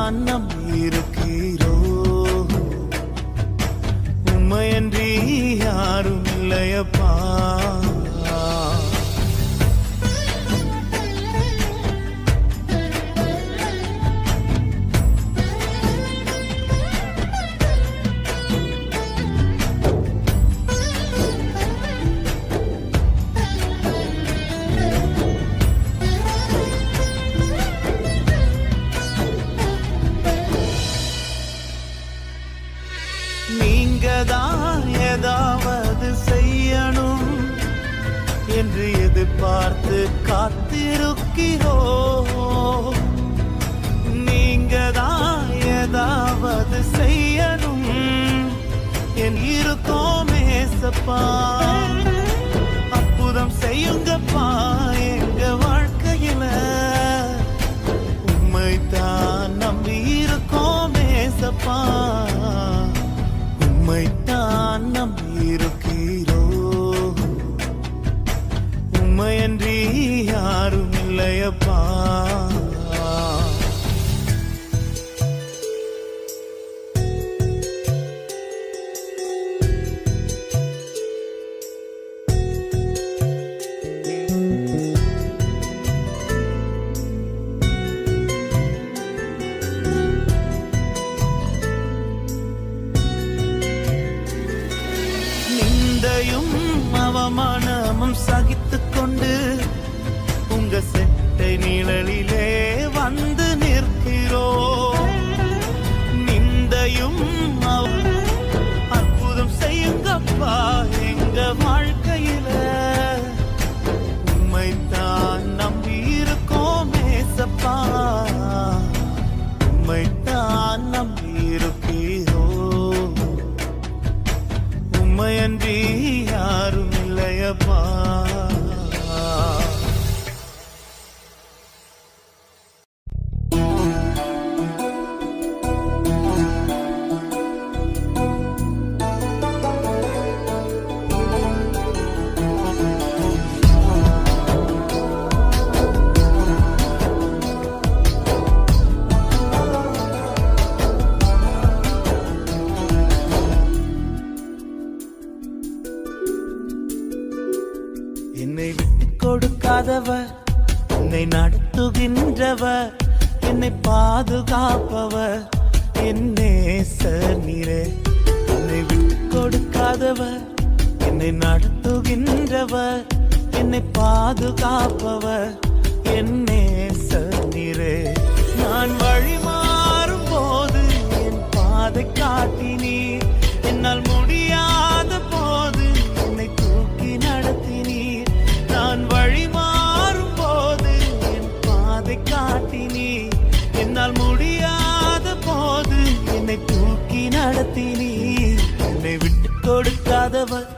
உம்மைத்தான் நம்பியிருக்கிறோ, உம்மையன்றி யாரும் இல்லையப்பா. நீங்கதான் ஏதாவது செய்யணும் என்று எதிர்பார்த்து காத்திருக்கிறோ, நீங்கதான் ஏதாவது செய்யணும் என் இருக்கோம் ஏசப்பா. அற்புதம் செய்யுங்கப்பா எங்க வாழ்க்கையில, உம்மைத்தான் நம்பி இருக்கோம் ஏசப்பா, உம்மைத்தான் நம்பியிருக்கிறோ, உம்மையன்றி யாரும் இல்லையப்பா. அவமானமும் சகித்துக் கொண்டு உங்க செட்டை நிழலிலே வந்து நிற்கிறோ, நிந்தையும் அற்புதம் செய்யுங்கப்பா எங்க வாழ்க்கையில, உம்மைத்தான் நம்பி இருக்கோம் ஏசப்பா, உம்மைத்தான் நம்பி இருக்கிறோ, உம்மையன்றி யாரும் இல்லையப்பா. என்னை விட்டு கொடுக்காதவர், என்னை நடத்துகின்றவர், என்னை பாதுகாப்பவர் என் நேசர் நீரே. என்னை விட்டு கொடுக்காதவர், என்னை நடத்துகின்றவர், என்னை பாதுகாப்பவர் என் நேசர் நீரே. நான் வழி மாறும் போது என் பாதை காட்டினீர், என்னால் முடியாத போது என்னை தூக்கி நடத்தினீர். நான் வழி மாறும் போது என் பாதை காட்டினீர், என்னால் முடியாத போது என்னை தூக்கி நடத்தினீர். என்னை விட்டு கொடுக்காதவர்,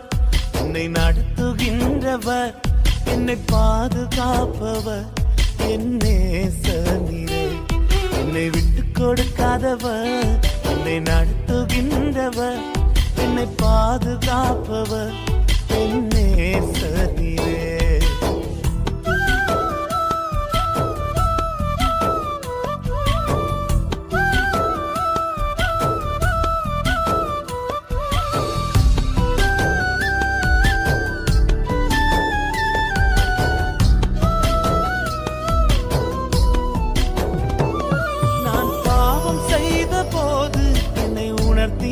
என்னை நடத்துகின்றவர், என்னை பாதுகாப்பவர் என் நேசர் நீரே. என்னை விட்டு கொடுக்காதவர், என்னை நடத்துகின்றவர், என்னை பாதுகாப்பவர் என் நேசர் நீரே.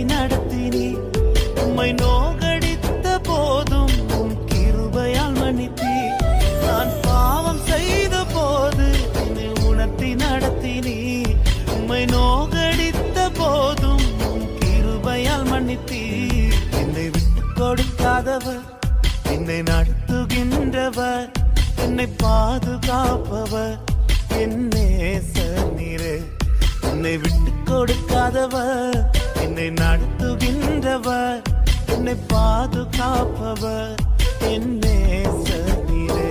நடத்தினீர், உம்மை நோகடித்த போதும் உம் கிருபையால் மன்னித்தீர். நான் பாவம் செய்த போது என்னை உணர்த்தி நடத்தினீர், உம்மை நோகடித்த போதும் உம் கிருபையால் மன்னித்தீர். என்னை விட்டு கொடுக்காதவர், என்னை நடத்துகின்றவர், என்னை பாதுகாப்பவர் என் நேசர் நீரே. என்னை விட்டு கொடுக்காதவர், என்னை நடத்துகின்றவர், என்னை பாதுகாப்பவர் என் நேசர் நீரே.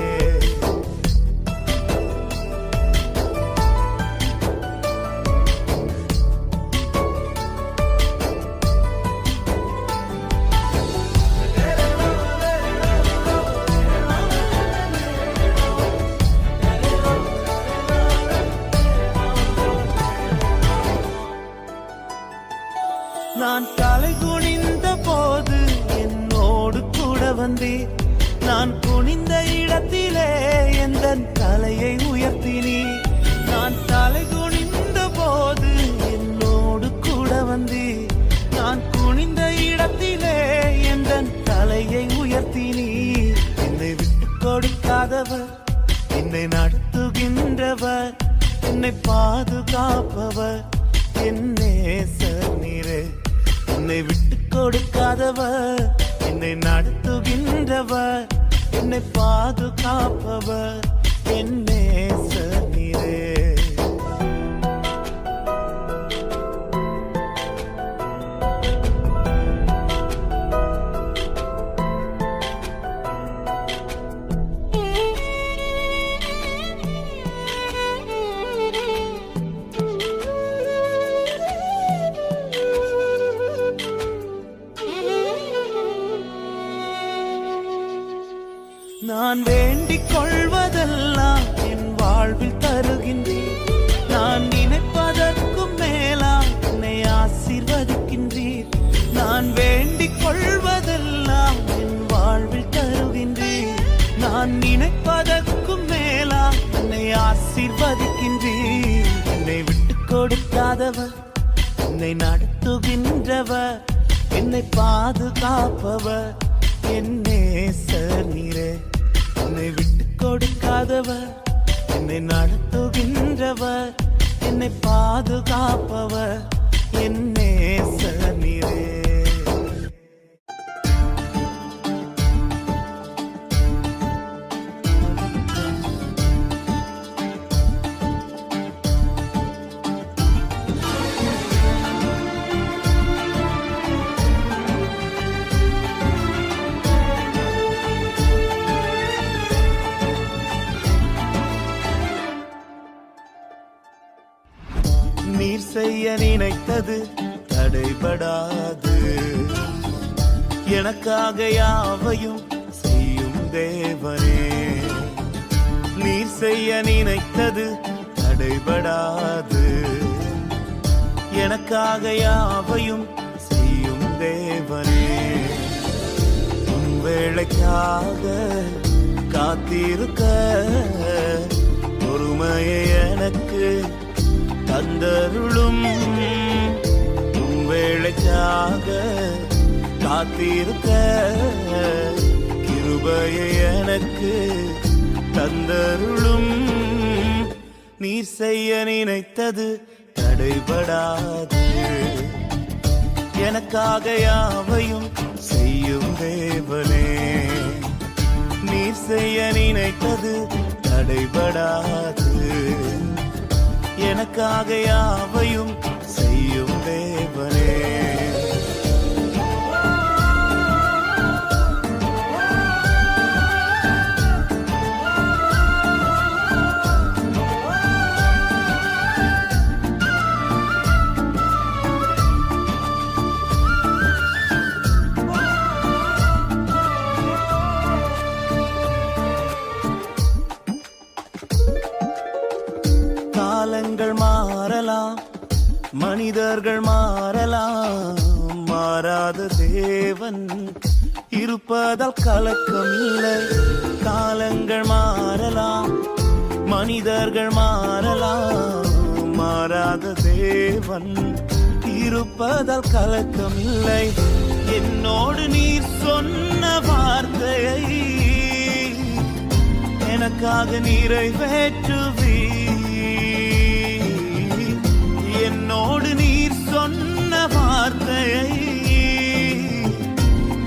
நான் தலை குனிந்த போது என்னோடு கூட வந்தீர். நான் குனிந்த இடத்திலே எந்த தலையை உயர்த்தினீர். நான் தலை குனிந்த போது என்னோடு கூட வந்தீர். நான் குனிந்த இடத்திலே எந்த தலையை உயர்த்தினீர். என்னை விட்டு கொடுக்காதவர், என்னை நடத்துகின்றவர், என்னை பாதுகாப்பவர் என் நேசர் நீரே. என்னை விட்டு கொடுக்காதவர், என்னை நடத்துகின்றவர், என்னை பாதுகாப்பவர் என் நேசர் நீரே. நான் வேண்டிக் கொள்வதெல்லாம் என் வாழ்வில் தருகின்றீர். நான் நினைப்பதற்கும் மேலாம் என்னை ஆசீர்வதிக்கின்றீர். நான் வேண்டிக் கொள்வதெல்லாம் என் வாழ்வில் தருகின்றீர். நான் நினைப்பதற்கும் மேலாம் என்னை ஆசீர்வதிக்கின்றீர். என்னை விட்டுக் கொடுக்காதவர், என்னை நடத்துகின்றவர், என்னை பாதுகாப்பவர் என் நேசர் நீரே. என்னை விட்டு கொடுக்காதவர், என்னை நடத்துகின்றவர், என்னை பாதுகாப்பவர் என் நேசர் நீரே. நீர் செய்ய நினைத்தது தடைபடாது. எனக்காக யாவையும் செய்யும் தேவனே. நீர் செய்ய நினைத்தது தடைபடாது. எனக்காக யாவையும் செய்யும் தேவனே. உன் வேளைக்காக காத்திருக்க பொறுமையை எனக்கு தந்தருளும். உன் வேளைக்காக காத்திருக்க கிருபையை எனக்கு தந்தருளும். நீர் செய்ய நினைத்தது தடைபடாது. எனக்காக யாவையும் செய்யும் தேவனே. நீர் செய்ய நினைத்தது தடைபடாது. எனக்காக யாவையும் செய்யும் தேவனே. காலங்கள் மாறலாம், மனிதர்கள் மாறலாம், மாறாத தேவன் இருப்பதால் கலக்கம் இல்லை. காலங்கள் மாறலாம், மனிதர்கள் மாறலாம், மாறாத தேவன் இருப்பதால் கலக்கம் இல்லை. என்னோடு நீர் சொன்ன வார்த்தையை எனக்காக நிறைவேற்றுவீர். என்னோடு நீர் சொன்ன வார்த்தையை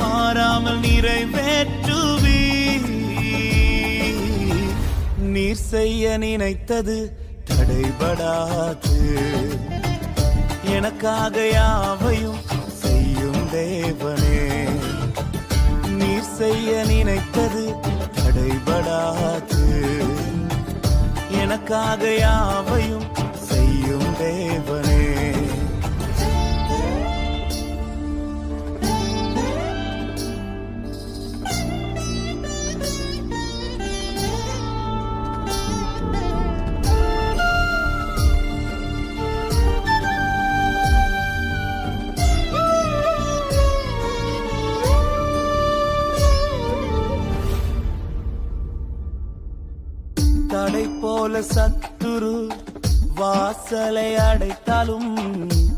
மாறாமல் நிறைவேற்றுவீர். நீர் செய்ய நினைத்தது தடைபடாது. எனக்காக யாவையும் செய்யும் தேவனே. நீர் செய்ய நினைத்தது தடைபடாது. எனக்காக யாவையும் செய்யும் தேவனே. சத்துரு வாசலை அடைத்தாலும்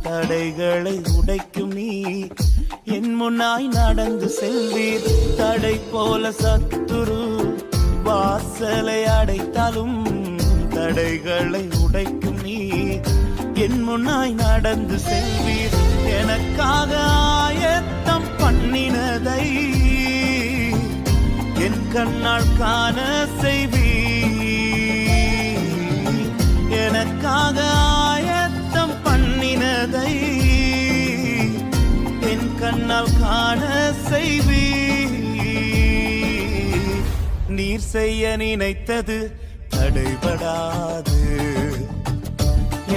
தடைகளை உடைக்கும் நீ என் முன்னாய் நடந்து செல்வீர். தடை போல சத்துரு வாசலை அடைத்தாலும் தடைகளை உடைக்கும் நீ என் முன்னாய் நடந்து செல்வீர். எனக்காக ஆயத்தம் பண்ணினதை என் கண்ணால் காண செய்வீர். எனக்காக ஆயத்தம் பண்ணினதை என் கண்ணால் காண செய்வீர். நீர் செய்ய நினைத்தது தடைபடாது.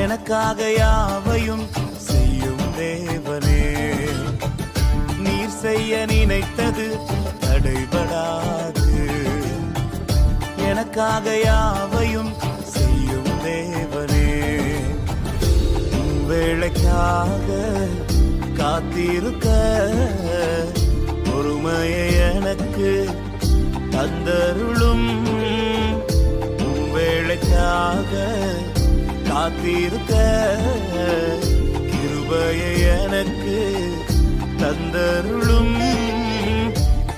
எனக்காக யாவையும் செய்யும் தேவனே. நீர் செய்ய நினைத்தது தடைபடாது. எனக்காக யாவையும் செய்யும் தேவனே. வேளைக்காக காத்திருக்க பொறுமையை எனக்கு தந்தருளும். வேளைக்காக காத்திருக்க கிருபையை எனக்கு தந்தருளும்.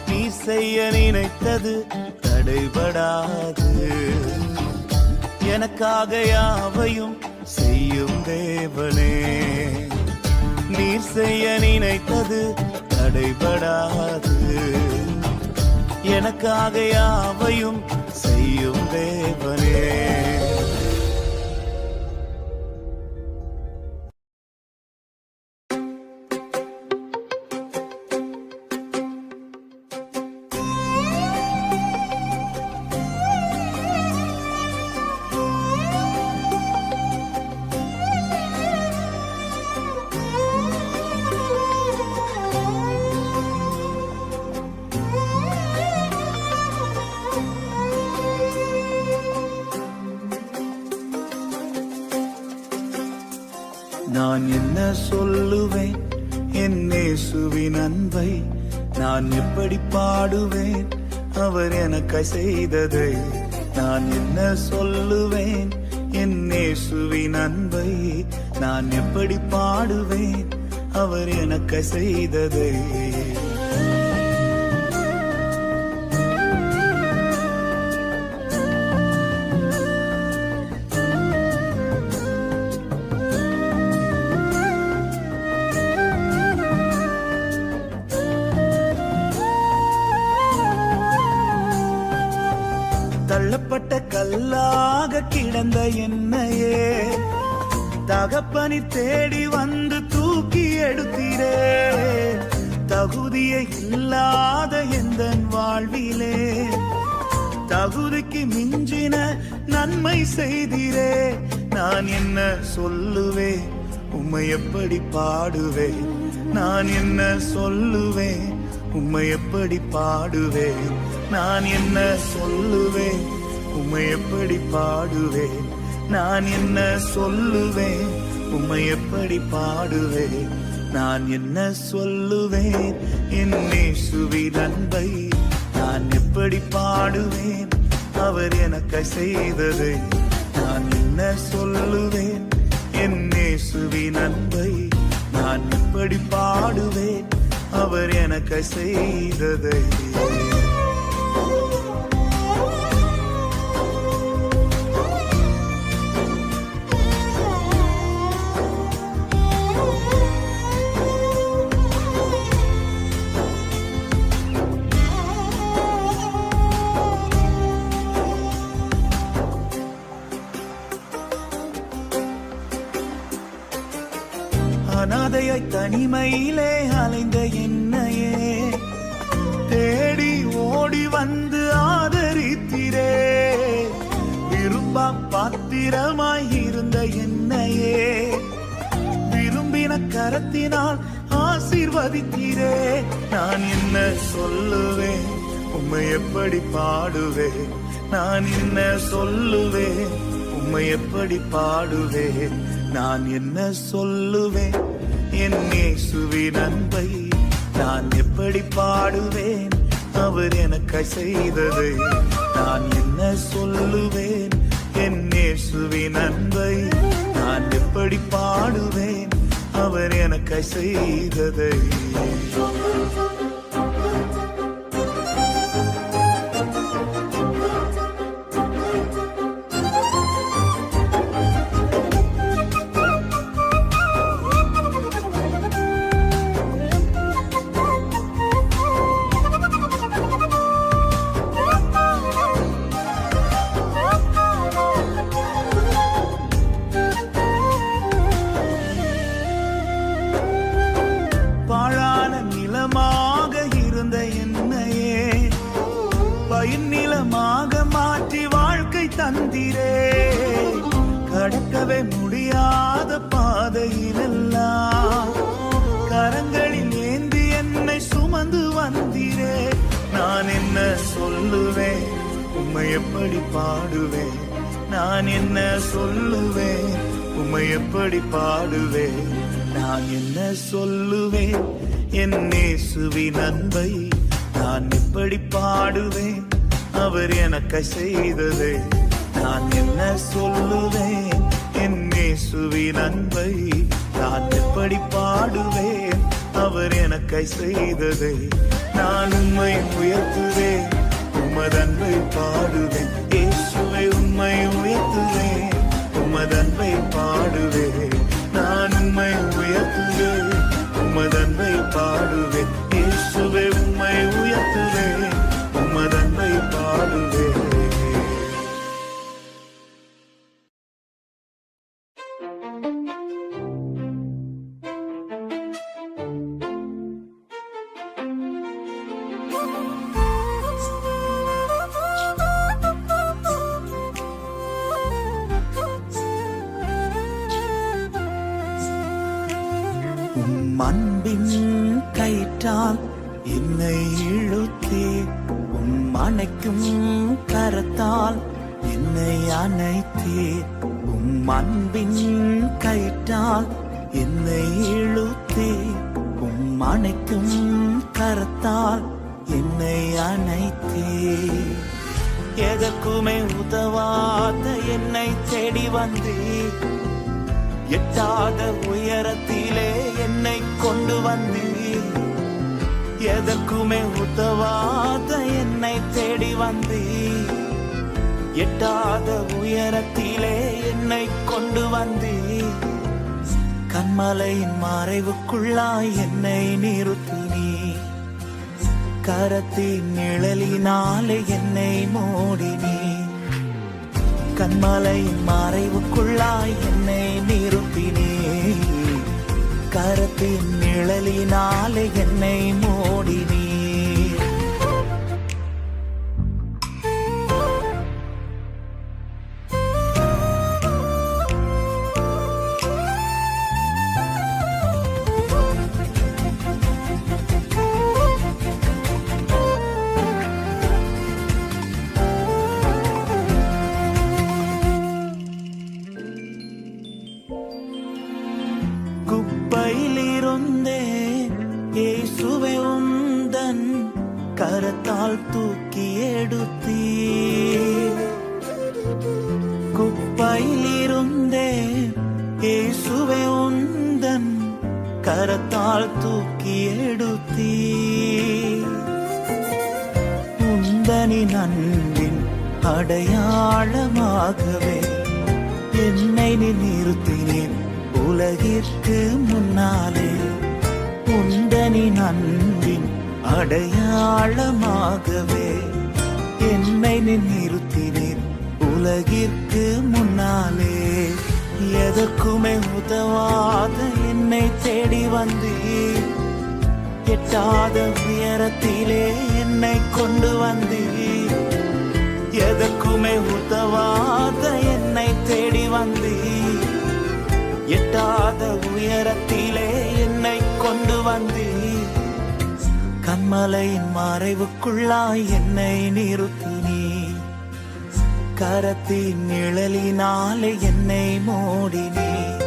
நீ செய்ய நினைத்தது தடைபடாது. எனக்காக யாவையும் செய்யும் தேவனே. நீர் செய்ய நினைத்தது தடைபடாது. எனக்காக யாவையும் செய்யும் தேவனே. நான் என்ன சொல்லுவேன் என் இயேசுவின் அன்பை? நான் எப்படி பாடுவேன் அவர் எனக்காய் செய்ததை? நான் என்ன சொல்லுவேன் என் இயேசுவின் அன்பை? நான் எப்படி பாடுவேன் அவர் எனக்காய் செய்ததை? தள்ளப்பட்ட கல்லாக கிடந்த என்னையே தகப்பனி தேடி வந்து தூக்கி எடுத்தீரே. தகுதியை இல்லாத எந்த வாழ்விலே தகுதிக்கு மிஞ்சின நன்மை செய்தீரே. நான் என்ன சொல்லுவேன் உம்மை எப்படி பாடுவேன்? நான் என்ன சொல்லுவேன் உம்மை எப்படி பாடுவேன்? நான் என்ன சொல்லுவேன் உம்மை எப்படி பாடுவேன்? நான் என்ன சொல்லுவேன் உம்மை எப்படி பாடுவேன்? நான் என்ன சொல்லுவேன் என் இயேசுவின் அன்பை? நான் எப்படி பாடுவேன் அவர் எனக்காய் செய்ததை? நான் என்ன சொல்லுவேன் என் இயேசுவின் அன்பை? நான் எப்படி பாடுவேன் அவர் எனக்காய் செய்ததை? அனாதையாய் தனிமையிலே அலைந்த என்னையே தேடி ஓடி வந்து ஆதரித்திரே. விரும்பா பாத்திரமாய் இருந்த என்னையே விரும்பின கரத்தினால் ஆசீர்வதித்தீரே. நான் என்ன சொல்லுவேன் உம்மை எப்படி பாடுவேன்? நான் என்ன சொல்லுவேன் உம்மை எப்படி பாடுவேன்? நான் என்ன சொல்லுவேன் என் இயேசுவின் அன்பை? நான் எப்படி பாடுவேன் அவர் எனக்காய் செய்ததை? நான் என்ன சொல்லுவேன் என் இயேசுவின் அன்பை நான் எப்படி பாடுவேன், அவர் எனக்கு செய்ததை. நிலமாக மாற்றி வாழ்க்கை தந்திரே, கடக்கவே முடியாத பாதையிலெல்லாம் கரங்களில் ஏந்தி என்னை சுமந்து வந்தீரே. நான் என்ன சொல்லுவேன், உம்மை எப்படி பாடுவேன், நான் என்ன சொல்லுவேன், உம்மை எப்படி பாடுவேன், நான் என்ன சொல்லுவேன், என் இயேசுவின் அன்பை நான் எப்படி பாடுவேன், அவர் எனக்கு செய்ததை. நான் என்ன சொல்லுவேன், என் இயேசுவின் அன்பை நான் எப்படி பாடுவேன், அவர் எனக்கு செய்ததை. நான் உம்மை உயர்த்துவேன், உமதன்பை பாடுவேன், இயேசுவை உம்மை உயர்த்துவேன், உமதன்பை பாடுவேன். நான் உம்மை உயர்த்துவேன், உமதன்பை பாடுவேன், இயேசுவை உம்மை உயர்த்துவேன், உமதன்பை பாடுவேன். அன்பின் கயிற்றால் என்னை இழுத்தே, அணைக்கும் கரத்தால் என்னை அணைத்தே. அன்பின் கயிற்றால் என்னை இழுத்தே, அணைக்கும் கரத்தால் என்னை அணைத்தே. எதற்குமே உதவாத என்னை தேடி வந்தே, எட்டாத உயரத்திலே என்னை கொண்டு வந்தீர். எதற்குமே உதவாத என்னை தேடி வந்தீர், எட்டாத உயரத்திலே என்னை கொண்டு வந்தீர். கண்மலையின் மறைவுக்குள்ளாய் என்னை நிறுத்தினீர், கரத்தின் நிழலினாலே என்னை மூடினீர். கண்மலையின் மறைவுக்குள்ளாய் என்னை நிறுத்தினே, கரத்தின் நிழலினாலே என்னை மூடினே. குப்பையிலிருந்தே இயேசுவே உந்தன் கரத்தால் தூக்கி எடுத்தீர். குப்பையிலிருந்தே இயேசுவே உந்தன் கரத்தால் தூக்கி எடுத்தீர். உந்தனின் அன்பின் அடையாளமாகவே என்னை நிறுத்தினேன் உலகிற்கு முன்னாலே. உந்தனின் அன்பின் அடையாளமாகவே என்னை நிறுத்தினேன் உலகிற்கு முன்னாலே. எதற்குமே உதவாத என்னை தேடி வந்தீர், எட்டாத உயரத்திலே என்னை கொண்டு வந்தீர். எதற்குமே உதவாத என்னை தேடி வந்தீர், எட்டாத உயரத்திலே என்னை கொண்டு வந்தீர். கண்மலையின் மறைவுக்குள்ளாய் என்னை நிறுத்தினீர், கரத்தின் நிழலினாலே என்னை மூடினீர்.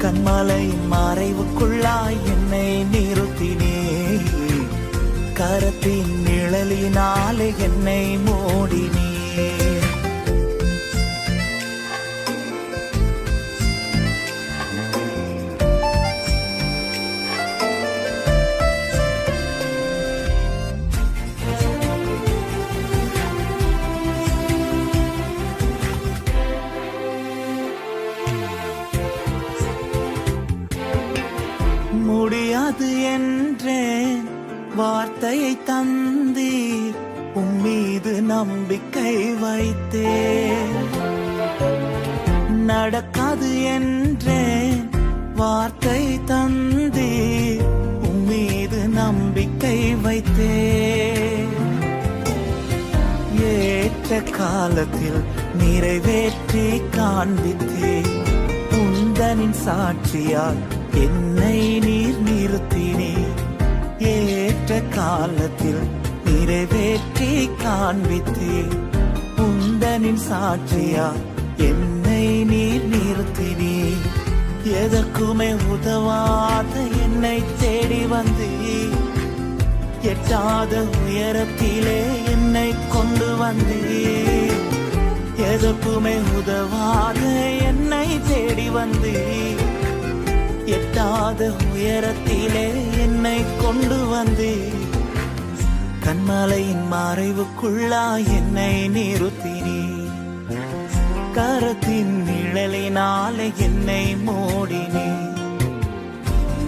கண்மலையின் மறைவுக்குள்ளாய் என்னை நிறுத்தினீர், கரத்தின் நிழலினாலே என்னை மூடினீர். முடியாது என்றேன், வார்த்தையை தந்தீர், உம்மீது நம்பிக்கை வைத்தேன். நடக்காது என்றேன், வார்த்தை தந்தீர், உம்மீது நம்பிக்கை வைத்தேன். ஏற்ற காலத்தில் நிறைவேற்றி காண்பித்தேன், உந்தனின் சாட்சியால் என்னை நீர் நிறுத்தினீர். ஏற்ற காலத்தில் நிறைவேற்றி காண்பித்தீர், உந்தனின் சாட்சியால் என்னை நீர் நிறுத்தினீர். எதற்குமே உதவாத என்னை தேடி வந்தீர், எட்டாத உயரத்திலே என்னை கொண்டு வந்தீர். எதற்குமே உதவாத என்னை தேடி வந்தீர், எட்டாத உயரத்திலே என்னை கொண்டு வந்தீர். கண்மலையின் மறைவுக்குள்ளா என்னை நிறுத்தினீர், கரத்தின் நிழலினாலே என்னை மூடினீர்.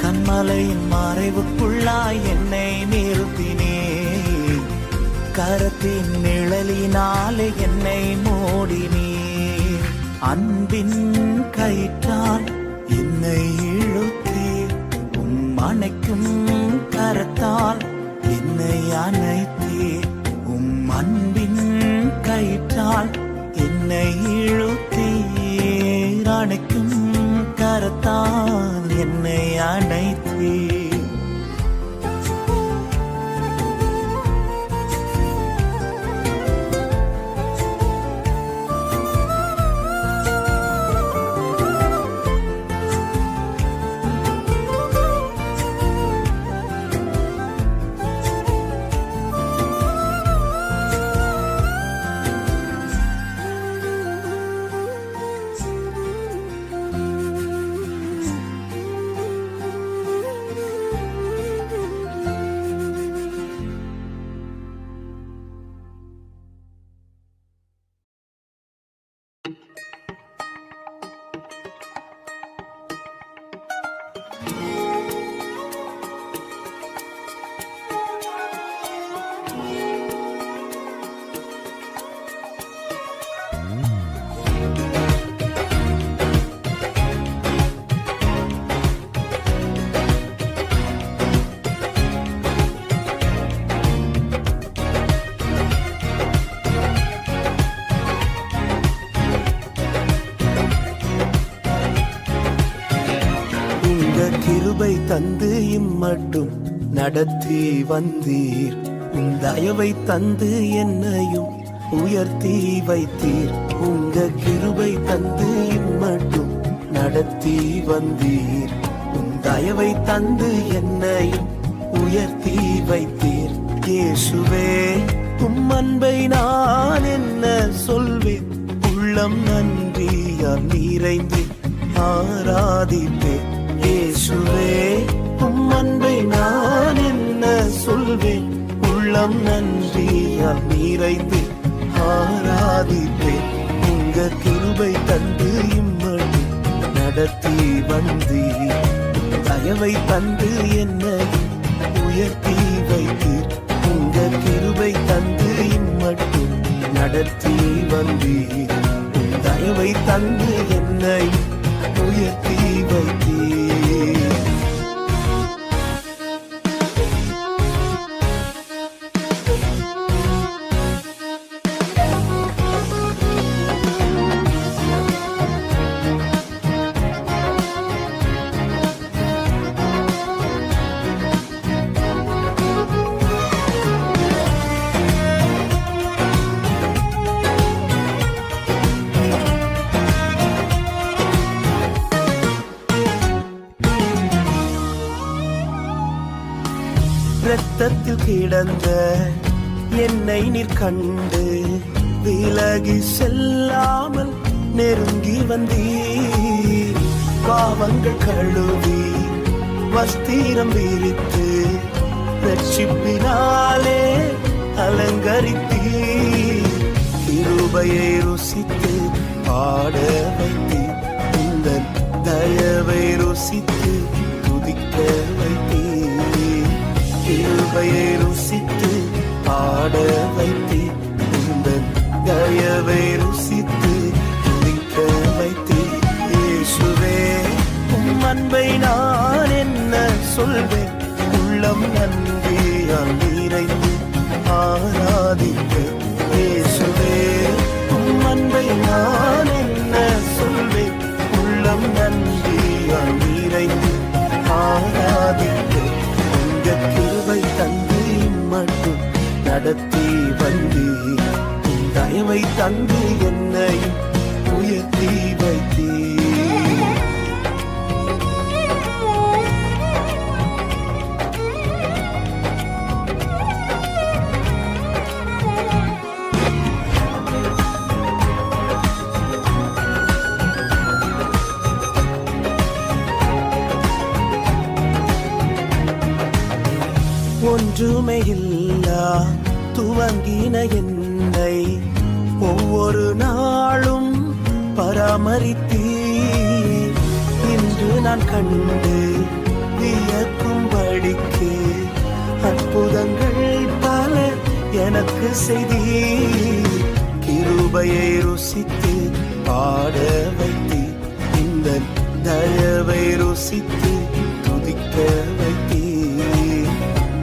கண்மலையின் மறைவுக்குள்ளாய் என்னை நிறுத்தினீர், கரத்தின் நிழலினாலே என்னை மூடினீர். அன்பின் கயிற்றால் என்னை இழுத்தீர், அணைக்கும் கரத்தால் என்னை அணைத்தீர். அன்பின் கயிற்றால் என்னை இழுத்தீர், அணைக்கும் கரத்தால் என்னை அணைத்தீர். கிருபை தந்து இம்மட்டும் நடத்தி வந்தீர், தயவை தந்து என்னையும் உயர்த்தி வைத்தீர். உங்க கிருபை தந்து இம்மட்டும் நடத்தி வந்தீர், தயவை தந்து என்னையும் உயர்த்தி வைத்தீர். இயேசுவே உம் அன்பை நான் என்ன சொல்வேன், உள்ளம் நன்றியால் நிறைந்து ஆராதிப்பேன். இயேசுவே உம் அன்பை நான் என்ன சொல்வேன், உள்ளம் நன்றியால் நிறைந்து ஆராதிப்பேன். உங்க கிருபை தந்து இம்மடி நடத்தி வந்தீர், தயவை தந்து என்னை உயர்த்தி வைத்தீர். உங்க கிருபை தந்து இம்மட்டும் நடத்தி வந்தீர், தயவை தந்து என்னை உயர்த்தி வைத்தீர். இரத்தத்தில் கிடந்த என்னை நீர் கண்டு விலகி செல்லாமல் நெருங்கி வந்தீர். பாவங்கள் கழுவி வஸ்திரம் விரித்து ரட்சிப்பினாலே அலங்கரித்தீர். கிருபையை ருசித்து பாட வைத்தீர், உந்தன் தயவை ருசித்து துதிக்க கிருபையை ருசித்து பாட வைத்தீ, உந்தன் தயவை ருசித்து துதிக்க வைத்தீ. இயேசுவே உம் அன்பை நான் என்ன சொல்வேன், உள்ளம் நன்றியால் நிறைந்து ஆராதிக்க. இயேசுவே உம் அன்பை நான் என்ன சொல்வேன், உள்ளம் நன்றியால் நிறைந்து ஆராதிக்க. உங்க கிருபை தந்து மட்டும் நடத்தி வந்தீர், தயவை தந்து என்னை உயர்த்தி வைத்தீர். ஒன்றுமே இல்லா துவங்கின என்னை ஒவ்வொரு நாளும் பராமரித்தீர். இன்று நான் கண்டு வியக்கும்படிக்கு அற்புதங்கள் பல எனக்கு செய்தீர். கிருபையை ருசித்து பாட வைத்தீர், இந்த தயவை ருசித்து துதிக்க வைத்தீர்.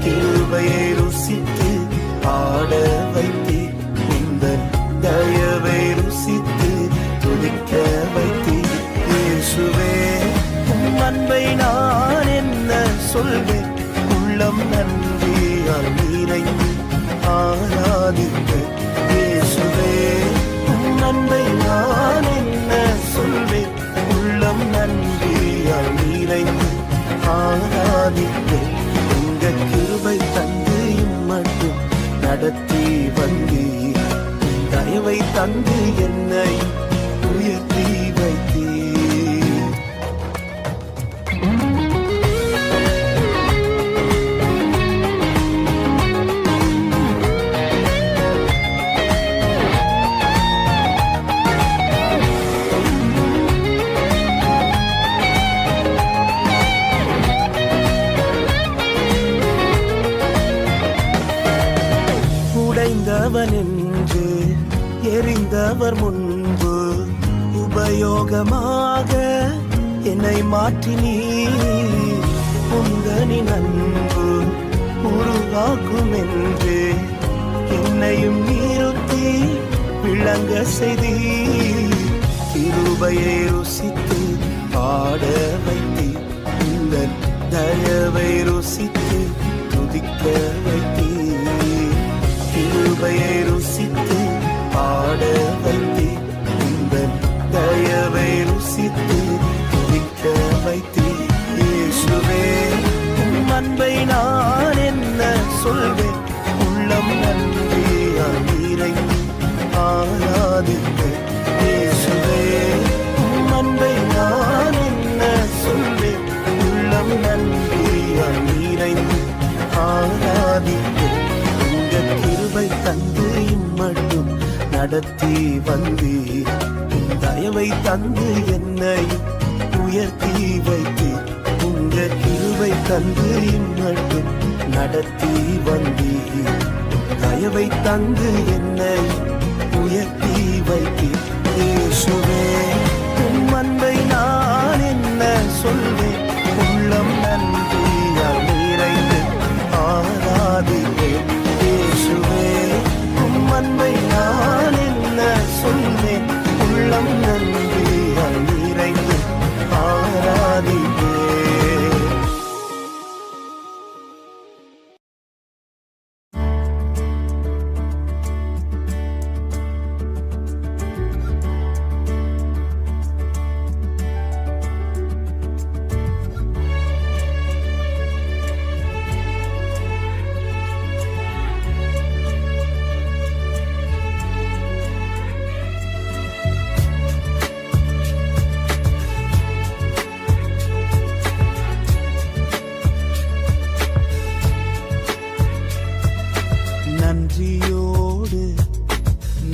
கிருபையை ருசித்து பாட வைத்தீர், உந்தன் தயவை ருசித்து துதிக்க வைத்தீர். இயேசுவே உம் அன்பை நான் என்ன சொல்வேன், உள்ளம் நன்றியால் நிறைந்து ஆராதிக்க. இயேசுவே உம் அன்பை நான் என்ன சொல்வேன், உள்ளம் நன்றியால் நிறைந்து ஆராதிக்க. உங்க கிருபை தந்து மட்டும் நடத்தி வந்தீர், தயவை தந்து என்னை உயர்த்தி வைத்தீர். உடைந்தவன் என்று எரிந்தவர் முன்பு உபயோகமாக என்னை மாற்றினீர். உந்தனின் அன்பு உருவாக்கும் என்று என்னையும் நிறுத்தி விளங்க செய்தீர். கிருபையை ருசித்து பாட வைத்தீர், இந்த தயவை ருசித்து துதிக்க வைத்தீர். கிருபையை ருசித்து பாட வைத்தீர், இந்த தயவை ருசித்து துதிக்க வைத்தீர். இயேசுவே உம் அன்பை நான் என்ன சொல்வேன், உள்ளம் நன்றியால் நிறைந்து ஆராதிக்க. இயேசுவே உம் அன்பை நான் என்ன சொல்வேன், உள்ளம் நன்றியால் நிறைந்து ஆராதிக்க. உங்க கிருபை தந்து இம்மட்டும் நடத்தி வந்தீர், தயவை தந்து என்னை உயர்த்தி வைத்தீர். உங்க கிருபை தந்து இம்மட்டும் நடத்தி வந்தீர், தயவை தந்து என்னை உயர்த்தி வைத்தீர். இயேசுவே உம் அன்பை நான் என்ன சொல்வேன், உள்ளம் நன்றியால் நிறைந்து ஆராதிப்பேன். இயேசுவே உம் அன்பை நான் என்ன சொல்வேன், உள்ளம் நன்றியால் நிறைந்து ஆராதிப்பேன். நன்றியோடு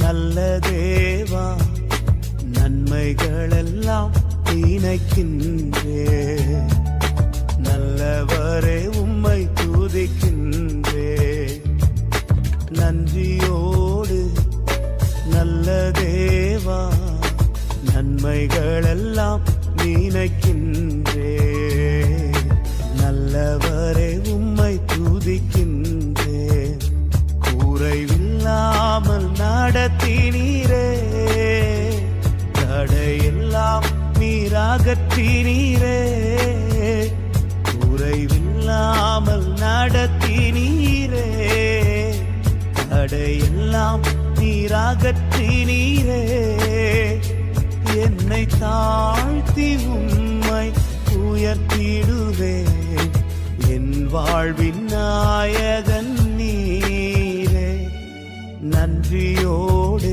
நல்ல தேவா, நன்மைகளெல்லாம் நினைக்கின்றே. நல்லவரே உம்மை துதிக்கின்றே, அகற்றினீரே, குறைவில்லாமல் நடத்தினீரே, தடையெல்லாம் நீர் அகற்றினீரே. என்னை தாழ்த்தி உம்மை உயர்த்திடுவேன், என் வாழ்வின் நாயகன் நீரே. நன்றியோடு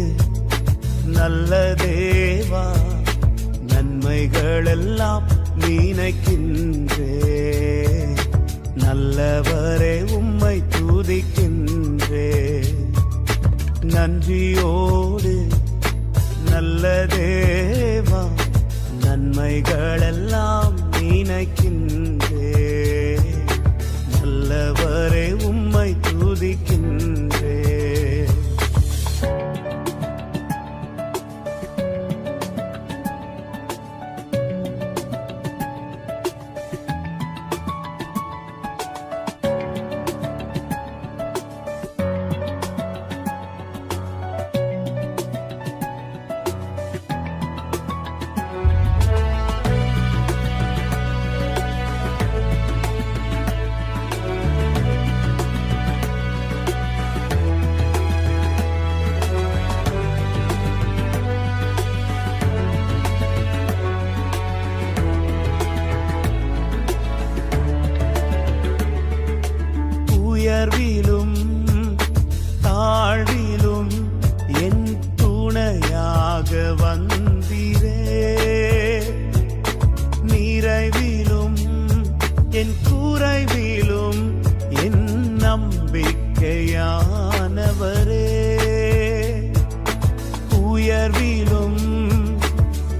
நல்ல தேவா, நன்மைகளெல்லாம் நினைக்கின்றே, நல்லவரே உம்மை துதிக்கின்றே. நன்றியோடு நல்ல தேவா, நன்மைகளெல்லாம் நினைக்கின்றே, நல்லவரே உம்மை துதிக்கின்றே. உயர்விலும் தாழ்விலும் என் துணையாக வந்தீரே, நிறைவிலும் என் குறைவிலும் என் நம்பிக்கையானவரே. உயர்விலும்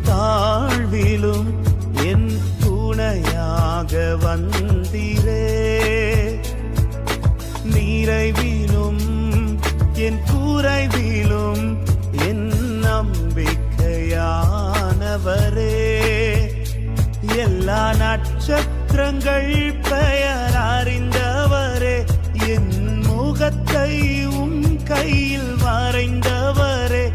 தாழ்விலும் என் துணையாக வந்தீரே, நிறைவிலும் என் குறைவிலும் என் நம்பிக்கையானவரே. எல்லா நட்சத்திரங்கள் பெயர் அறிந்தவரே, என் முகத்தை உம் கையில் வரைந்தவரே,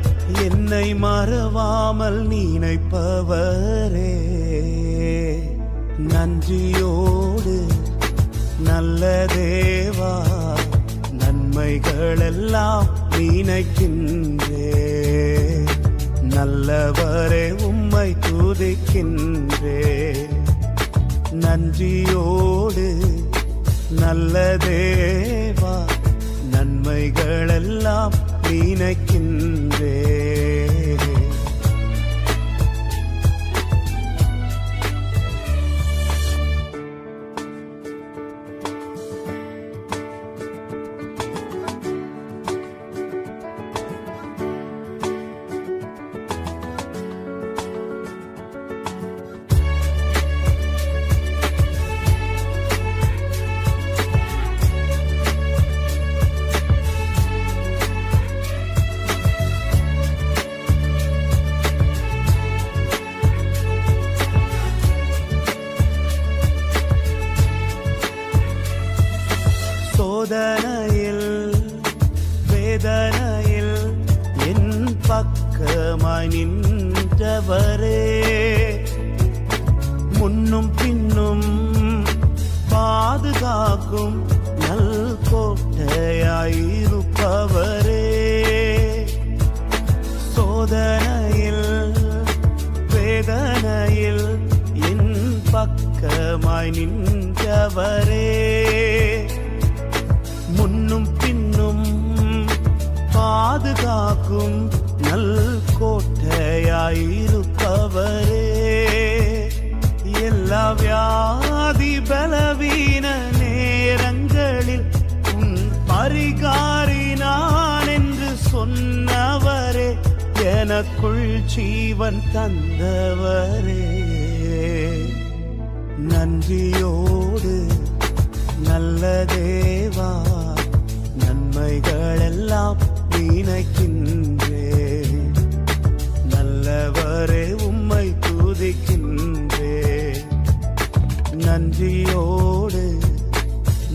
என்னை மறவாமல் நினைப்பவரே. நன்றியோடு நல்ல தேவா, நன்மைகளெல்லாம் நினைக்கின்றே, நல்லவரே உம்மை துதிக்கின்றே. நன்றியோடு நல்ல தேவா, நன்மைகளெல்லாம் நினைக்கின்றே. சோதனையில் வேதனையில் என் பக்கமாய் நின்றவரே, முன்னும் பின்னும் பாதுகாக்கும் நல் கோட்டையாயிருப்பவரே. சோதனையில் வேதனையில் என் பக்கமாய் நின்றவரே, முன்னும் பின்னும் பாதுகாக்கும் நல் கோட்டையாயிருப்பவரே. எல்லா வியாதி பலவீன நேரங்களில் உன் பரிகாரி நான் என்று சொன்னவரே, எனக்குள் ஜீவன் தந்தவரே. நன்றியோடு நல்ல தேவா, நன்மைகளெல்லாம் நினைக்கின்றே, நல்லவரே உம்மை துதிக்கின்றே. நன்றியோடு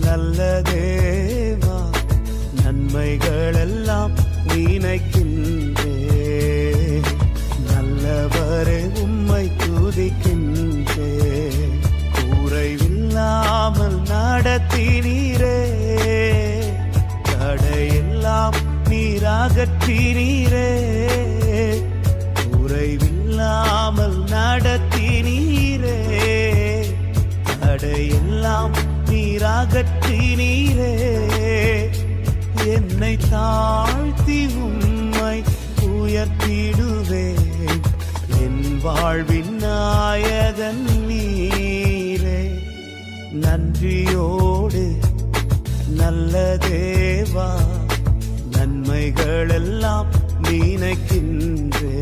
நல்ல தேவா, நன்மைகளெல்லாம் நினைக்கின்றே, நல்லவரே உம்மை துதிக்கின்றே. நடத்தினீரே, தடையெல்லாம் நீராகற்றினீரே, குறைவில்லாமல் நடத்தினீரே, தடையெல்லாம் நீராகற்றினீரே. என்னை தாழ்த்தி உம்மை உயர்த்திடுவேன், என் வாழ்வின் நாயகன் நீரே. நன்றியோடு நல்ல தேவா, நன்மைகளெல்லாம் நினைக்கின்றே,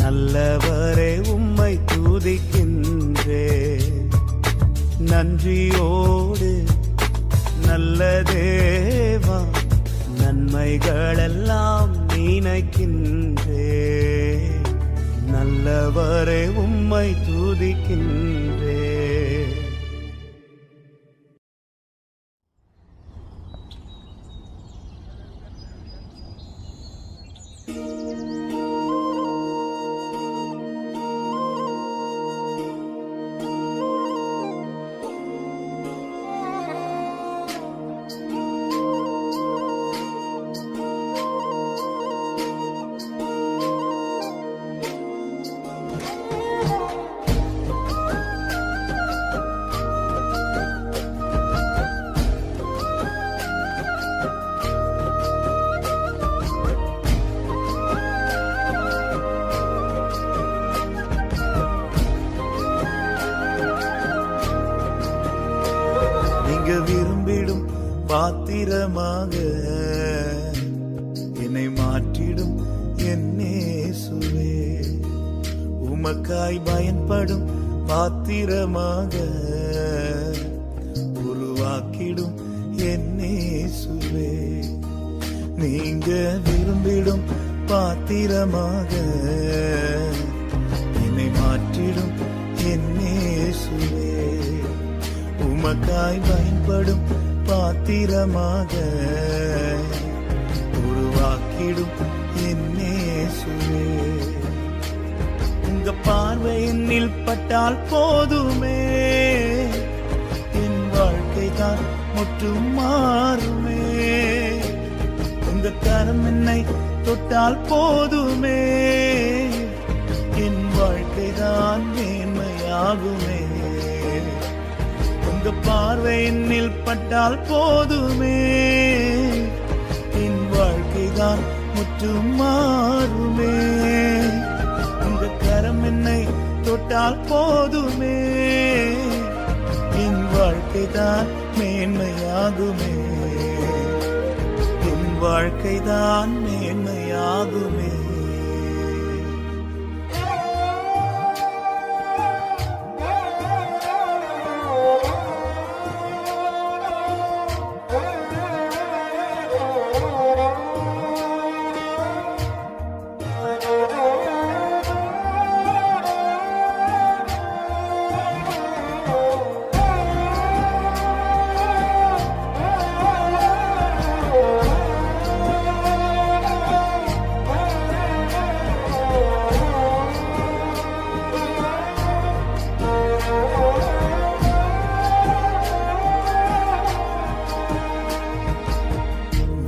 நல்லவரே உம்மை துதிக்கின்றே. நன்றியோடு நல்ல தேவா, நன்மைகளெல்லாம் நினைக்கின்றே, நல்லவரே உம்மை துதிக்கின்றே. விரும்பிடும் பாத்திரமாக என்னை மாற்றிடும் என் இயேசுவே, உமக்காய் பயன்படும் பாத்திரமாக உருவாக்கிடும் என் இயேசுவே. நீங்க விரும்பிடும் பாத்திரமாக என்னை மாற்றிடும் என் இயேசுவே, உமக்காய் பயன்படும் பாத்திரமாக உருவாக்கிடும் என் இயேசுவே. உங்க பார்வை என்னில் பட்டால் போதுமே, என் வாழ்க்கை தான் முற்றும் மாறுமே. உங்க கரம் என்னை தொட்டால் போதுமே, என் வாழ்க்கை தான் மேன்மையாகுமே. உங்க பார்வை என்னில் பட்டால் போதுமே, என் வாழ்க்கை தான் முற்றும் மாறுமே. உங்க கரம் என்னை தொட்டால் போதுமே, என் வாழ்க்கை தான் மேன்மையாகுமே, என் வாழ்க்கை தான் மேன்மையாகுமே.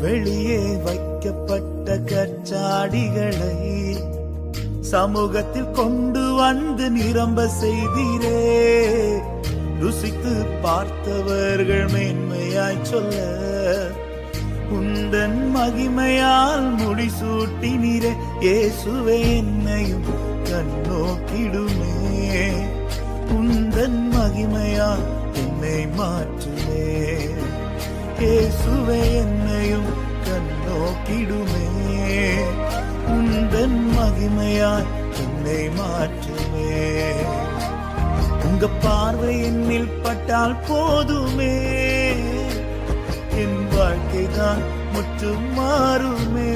வெளியே வைக்கப்பட்ட கற்சாடிகளை சமூகத்தில் கொண்டு வந்து நிரம்ப செய்தீரே. ருசித்து பார்த்தவர்கள் மேன்மையாய் சொல்ல உந்தன் மகிமையால் முடிசூட்டினீரே. இயேசுவே என்னையும் கண்ணோக்கிடுமே, உந்தன் மகிமையால் என்னை மாற்றுமே. இயேசுவே என்னையும் கண்ணோக்கிடுமே, உந்தன் மகிமையால் என்னை மாற்றுமே. உங்க பார்வை என்னில் பட்டால் போதுமே, என் வாழ்க்கை தான் முற்றும் மாறுமே.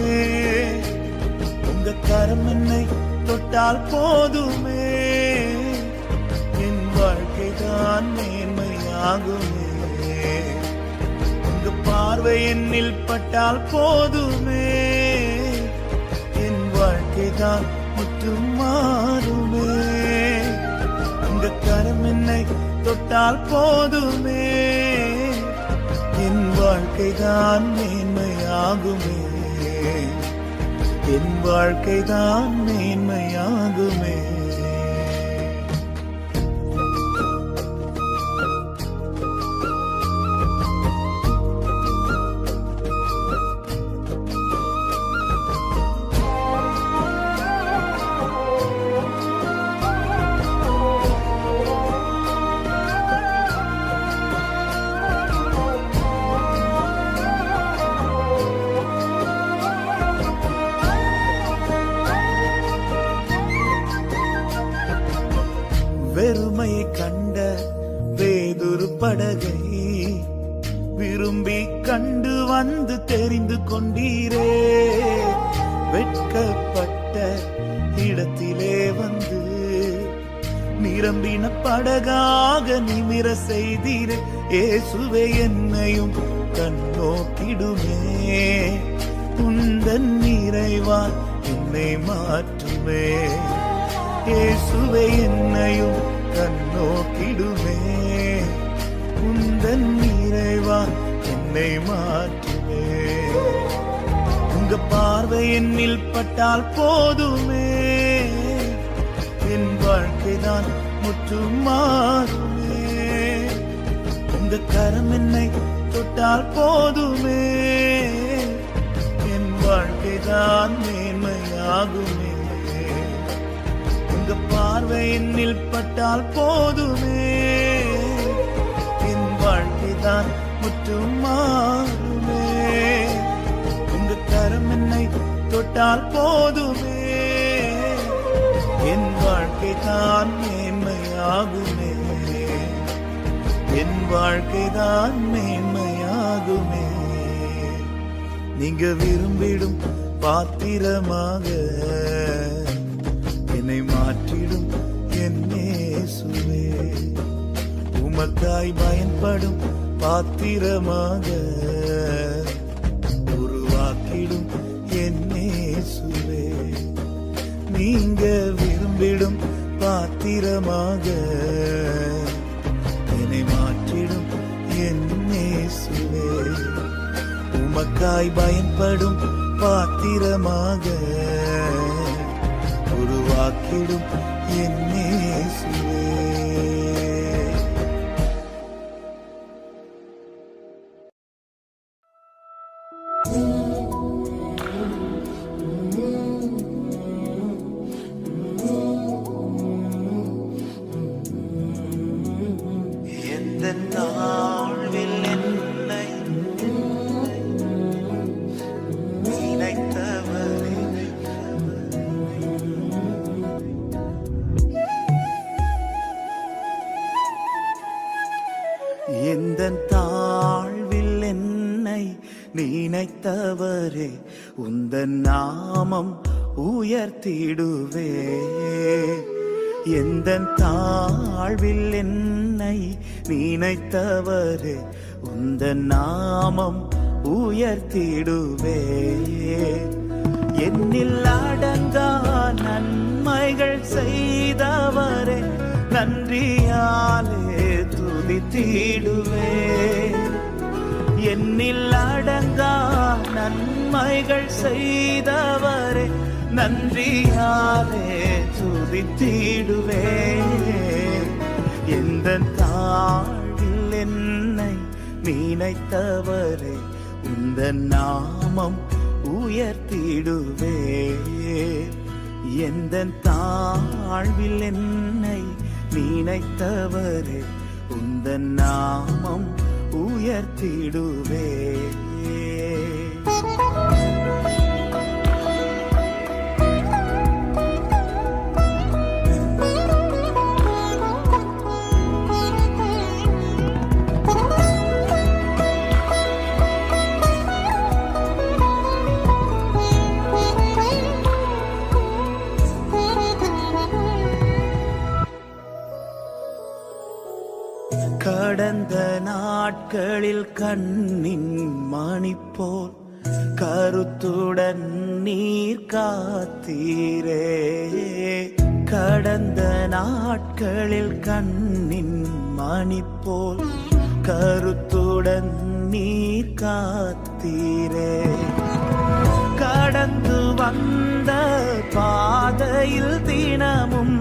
உங்க கரம் என்னை தொட்டால் போதுமே, என் வாழ்க்கை தான் மேன்மையாகுமே. உங்க பார்வை என்னில் பட்டால் போதுமே, என் வாழ்க்கை தான் முற்றும் மாறுமே. உங்க கரம் என்னை தொட்டால் போதுமே, என் வாழ்க்கைதான் மேன்மையாகுமே, என் வாழ்க்கைதான் மேன்மையாகுமே. வெறுமையை கண்ட வேதொரு படகை விரும்பி கண்டு வந்து தெரிந்து கொண்டீரே, வெட்கப்பட்ட இடத்திலே வந்து நிரம்பின படகாக நிமிர செய்தீரே. இயேசுவே என்னையும் கண்ணோக்கிடுமே, உந்தன் நிறைவால் என்னை மாற்றுமே. இயேசுவே என்னையும் கண்ணோக்கிடுமே, உந்தன் நிறைவா என்னை மாற்றுமே. உங்க பார்வை என்னில் பட்டால் போதுமே, என் வாழ்க்கைதான் முற்றும் மாறுமே. உங்க கரம் என்னை தொட்டால் போதுமே, என் வாழ்க்கைதான் மேன்மையாகுமே. உங்க பார்வை என்னில் பட்டால் போதுமே, என் வாழ்க்கைதான் முற்றும் மாறுமே. உங்க கரம் என்னை தொட்டால் போதுமே, என் வாழ்க்கைதான் மேன்மையாகுமே, என் வாழ்க்கைதான் மேன்மையாகுமே. நீங்க விரும்பிடும் பாத்திரமாக என்னை மாற்றிடும் என் இயேசுவே, உமக்காய் பயன்படும் பாத்திரமாக உருவாக்கிடும் என் இயேசுவே. நீங்க விரும்பிடும் பாத்திரமாக என்னை மாற்றிடும் என் இயேசுவே, உமக்காய் பயன்படும் பாத்திரமாக உருவாக்கிடும் என் இயேசுவே. எந்த நாள்வில் என்னை நினைத்தவரே, எந்த தாழ்வில் என்னை நினைத்தவரே, உந்தன் நாமம் உயர்த்திடுவே. எந்த தாழ்வில் என்னை நினைத்தவரே, உந்தன் நாமம் உயர்த்திடுவே. என்னில் அடங்கா நன்மைகள் செய்தவரே, நன்றியாலே துதித்திடுவே. என்னில் அடங்கா நன்மைகள் செய்தவரே, நன்றியாலே துதித்திடுவே. எந்த தாழ்வில் என்னை நினைத்தவரே, உந்த நாமம் உயர்த்திடுவே. எந்த தாழ்வில் என்னை நினைத்தவரே, உந்த நாமம் உயர்த்திடுவே. கடந்த நாட்களில் கண்ணின் மணி போல் கருத்துடன் நீர் காத்தீரே. கடந்த நாட்களில் கண்ணின் மணி போல் கருத்துடன் நீர் காத்தீரே. கடந்து வந்த பாதையில் தினமும்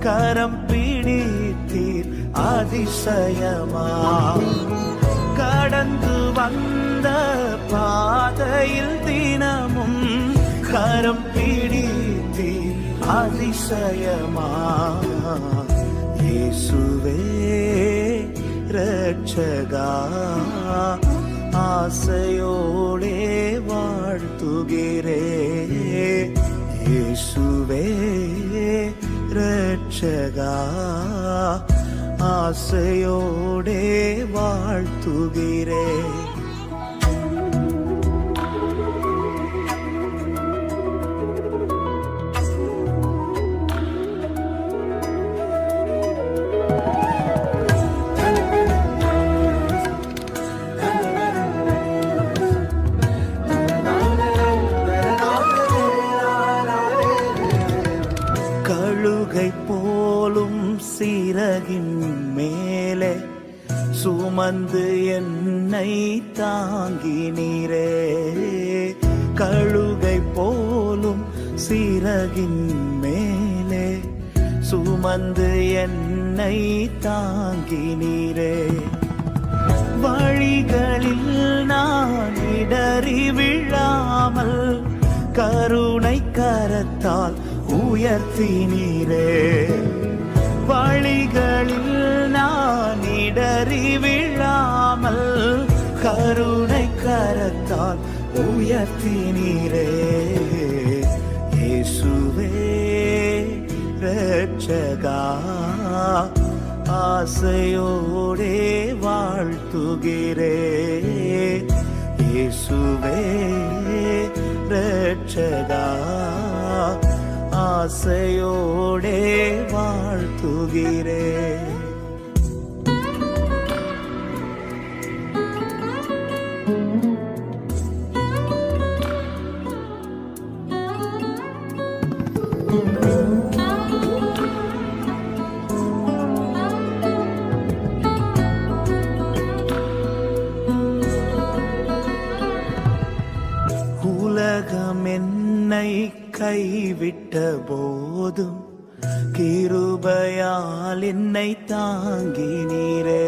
கரம் பிடித்தீர் அதிசயமா. கடந்து வந்த பாதையில் தினமும் கரம் பிடித்தீர் அதிசயமா. இயேசுவே இரட்சகா, ஆசையோடே வாழ்த்துகிறே. இயேசுவே இரட்சகா, ஆசையோடே வாழ்த்துகிறே. கழுகை போலும் சிறகின் மேலே சுமந்து என்னை தாங்கினீரே. கழுகை போலும் சிறகின் மேலே சுமந்து என்னை தாங்கினீரே. வழிகளில் நான் இடறி விழாமல் கருணை கரத்தால் உயர்த்தினீரே. வழிகளில் நான் இடறி விழாமல் கருணை கரத்தால் உயர்த்தினீரே. இயேசுவே இரட்சகா, ஆசையோடே வாழ்த்துகிறே. இயேசுவே இரட்சகா, ஆசையோடே வாழ்த்துகிறே. உலகம் என்னை கைவிட்ட போதும் கிருபையால் என்னை தாங்கினீரே.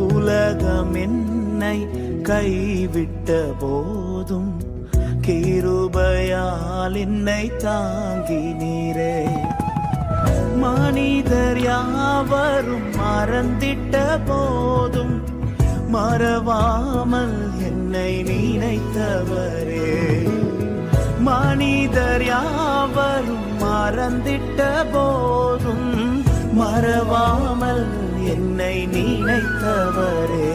உலகம் என்னை கைவிட்ட போதும் கிருபையால் என்னை தாங்கினீரே. மனிதர் யாவரும் மறந்திட்ட போதும் மறவாமல் என்னை நினைத்தவரே. மனிதர் யாவரும் மறந்திட்ட போதும் மறவாமல் என்னை நினைத்தவரே.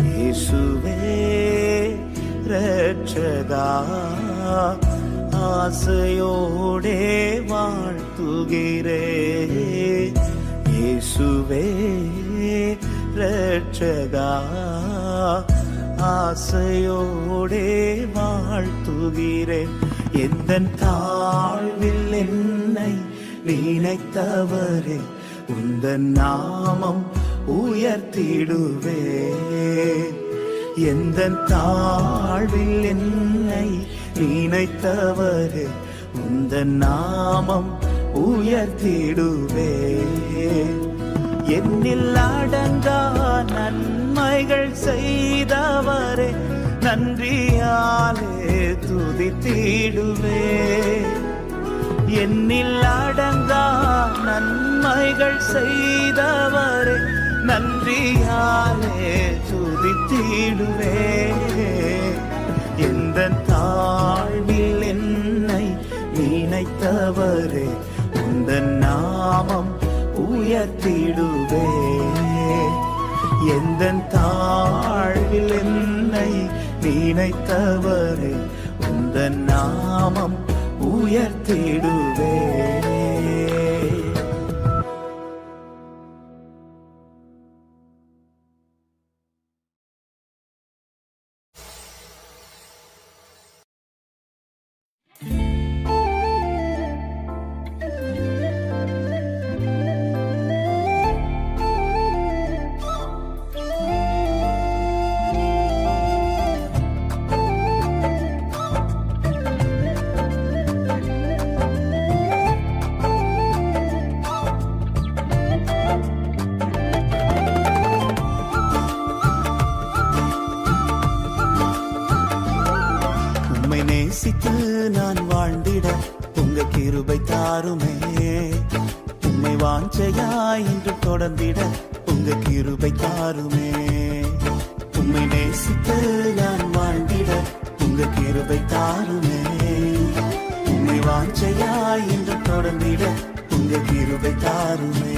இயேசுவே இரட்சகா, ஆசையோடே வாழ்த்துகிறே. இயேசுவே இரட்சகா, ஆசையோடே வாழ்த்துகிறேன். எந்தன் தாழ்வில் என்னை நினைத்தவரே, உந்தன் நாமம் உயர்த்திடுவே. எந்தன் தாழ்வில் என்னை நினைத்தவரே, உந்தன் நாமம் உயர்த்திடுவே. என்னில் அடங்கா நன்மைகள் செய்தவரே, நன்றியாலே துதித்திடுவே. என்னில் அடங்கா நன்மைகள் செய்தவரே, நன்றியாலே துதித்திடுவே. எந்தன் தாழ்வில் என்னை நினைத்தவரே, உந்தன் நாமம் உயர்த்திடுவே. எந்தன் தாழ்வில் என்னை நினைத்தவரே, உந்தன் நாமம் உயர்த்திடுவே. வாழ்ந்திட உங்க கிருபை தாருமே. உம்மை வாஞ்சையாய் இன்று தொடர்ந்திட உங்க கிருபை தாருமே. உம்மை நேசித்து நான் வாழ்ந்திட உங்க கிருபை தாருமே. உம்மை வாஞ்சையாய் இன்று தொடர்ந்திட உங்க கிருபை தாருமே.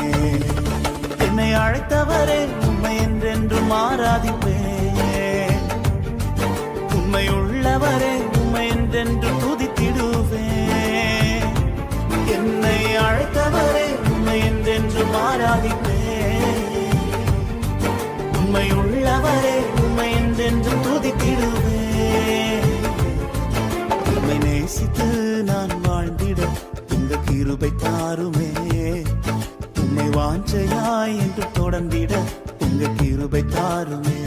என்னை அழைத்தவரே உம்மை என்றென்றும் ஆராதிப்பேன். உம்மை உள்ளவரே உம்மை என்றென்றும் துதித்திடுவேன். என்னை அழைத்தவரே உம்மை என்றென்றும் ஆராதிப்பேன். உம்மை உள்ளவரே உம்மை என்றென்றும் துதித்திடுவேன். உம்மை நேசித்து நான் வாழ்ந்திட உங்க கிருபை தாருமே. உம்மை வாஞ்சையாய் என்று தொடர்ந்திட உங்க கிருபை தாருமே.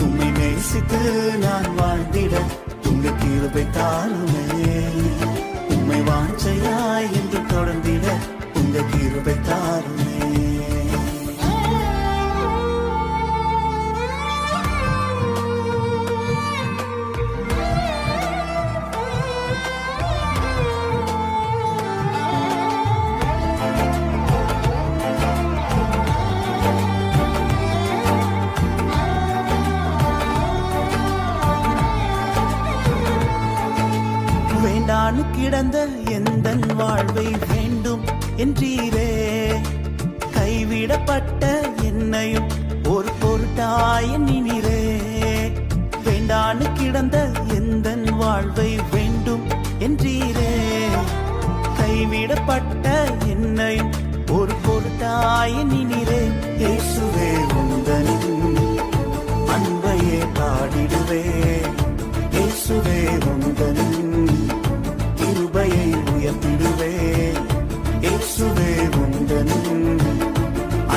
உம்மை நேசித்து நான் வாழ்ந்திட உங்க கிருபை தாருமே. உம்மை வாஞ்சையாய் என்று தொடர்ந்திட உங்க கிருபை தாருமே. வேண்டானு கிடந்த எந்தன் வாழ்வை வேண்டும் என்றீரே. கைவிடப்பட்ட என்னையும் ஒரு பொருட்டாய் எண்ணினீரே. வேண்டானு கிடந்த எந்தன் வாழ்வை வேண்டும் என்றீரே. கைவிடப்பட்ட என்னையும் ஒரு பொருட்டாய் எண்ணினீரே. இயேசுவே உந்தனின் அன்பையே பாடிடுவே. இயேசுவே உந்தனின் கிருபையை உயர்த்திடுவே. இயேசுவே உந்தனின்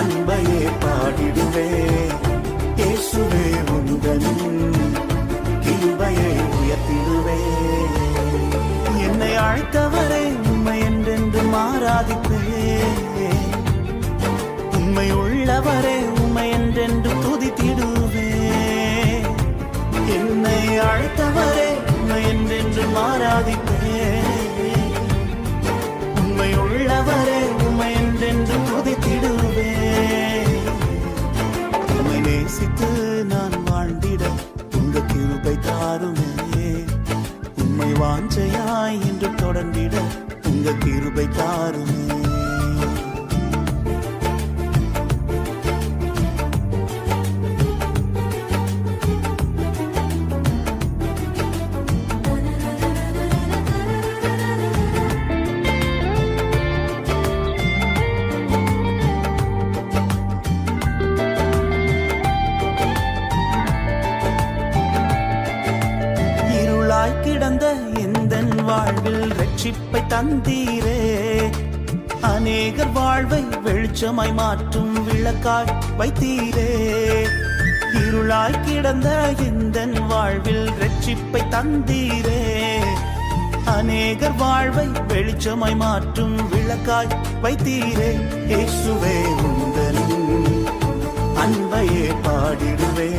அன்பையே பாடிடுவே. இயேசுவே உந்தனின் கிருபையை உயர்த்திடுவே. என்னை அழைத்தவரை உம்மை என்றென்றும் ஆராதிப்பேன். உம்மை உள்ளவரே உம்மை என்றென்றும் துதித்திடுவேன். என்னை அழைத்தவரே உம்மை என்றென்றும் ஆராதிப்பேன். உம்மை உள்ளவரே உம்மை என்றென்றும் துதித்திடுவேன். உம்மை நேசித்து நான் வாழ்ந்திட உங்க கிருபை தாருமே. உம்மை வாஞ்சையாய் என்று தொடர்ந்திட உங்க கிருபை தாருமே. கிடந்த எந்தன் வாழ்வில் ரட்சிப்பை தந்தீரே. அநேகர் வாழ்வை வெளிச்சமாய் மாற்றும் விளக்காய் வைத்தீரே. இருளாய் கிடந்த எந்தன் வாழ்வில் ரட்சிப்பை தந்தீரே. அநேகர் வாழ்வை வெளிச்சமாய் மாற்றும் விளக்காய் வைத்தீரே. இயேசுவே உந்தனின் அன்பையே பாடிடுவே.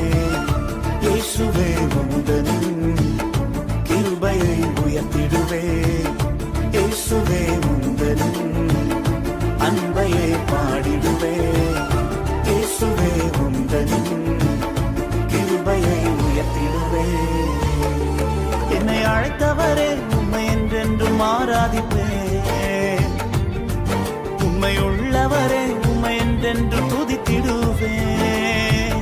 இயேசுவே உந்தனின் கிருபையை உயர்த்திடுவே. இயேசுவே உந்தனின் அன்பையே பாடிடுவே. இயேசுவே உந்தனின் கிருபையை உயர்த்திடுவே. என்னை அழைத்தவரே உம்மை என்றென்றும் ஆராதிப்பேன். உம்மை உள்ளவரே உம்மை என்றென்றும் துதித்திடுவேன்.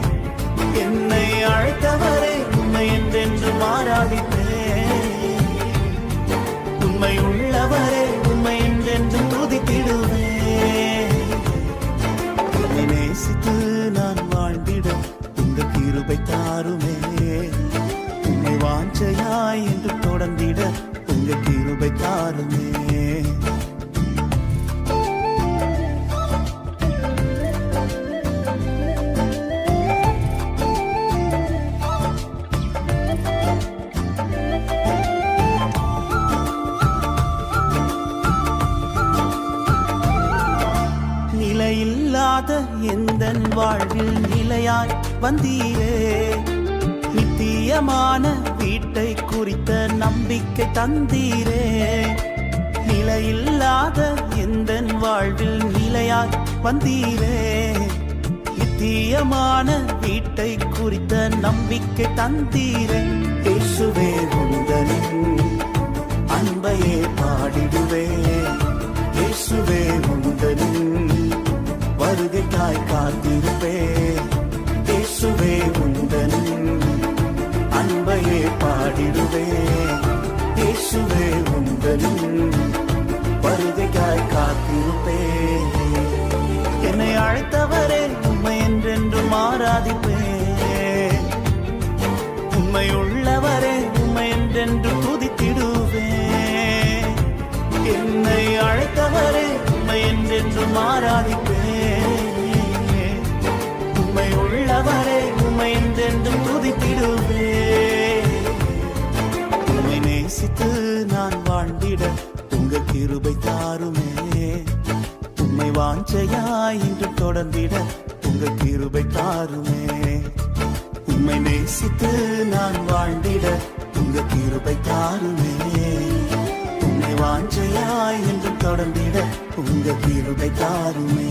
என்னை அழைத்தவரே உம்மை என்றென்றும் ஆராதிப்பேன். உம்மை உள்ளவரே உம்மை என்றென்றும் துதித்திடுவேன். உம்மை நேசித்து நான் வாழ்ந்திட உங்க கிருபை தாருமே. உம்மை வாஞ்சையாய் என்று தொடர்ந்திட உங்க கிருபை தாருமே. நிலையில்லாத எந்தன் வாழ்வில் நிலையாய் வந்தீரே. நித்திய நித்தியமான வீட்டை குறித்த நம்பிக்கை தந்தீரே. நிலையில்லாத எந்தன் வாழ்வில் நிலையாய் வந்தீரே. நித்தியமான வீட்டை குறித்த நம்பிக்கை தந்தீரே. இயேசுவே உந்தனின் அன்பையே பாடிடுவே. இயேசுவே உந்தனின் வருகைக்காய் காத்திருப்பே. இயேசுவே உந்தனின் அன்பையே பாடிடுவே. இயேசுவே உந்தனின் வருகைக்காய் காத்திருப்பே. என்னை அழைத்தவரே உம்மை என்றென்றும் ஆராதிப்பே. உம்மை உள்ளவரே உம்மை என்றென்றும் துதித்திடுவே. என்னை அழைத்தவரே உம்மை என்றென்றும் ஆராதிப்பே. உம்மை உள்ளவரே உம்மை என்றென்றும் துதித்திடுவே. உம்மை நேசித்து நான் வாழ்ந்திட உங்க கிருபை தாருமே. உம்மை வாஞ்சையாய் இன்று தொடர்ந்திட உங்க கிருபை தாருமே. உம்மை நேசித்து நான் வாழ்ந்திட உங்க கிருபை தாருமே. உம்மை வாஞ்சையாய் இன்று தொடர்ந்திட உங்க கிருபை தாருமே.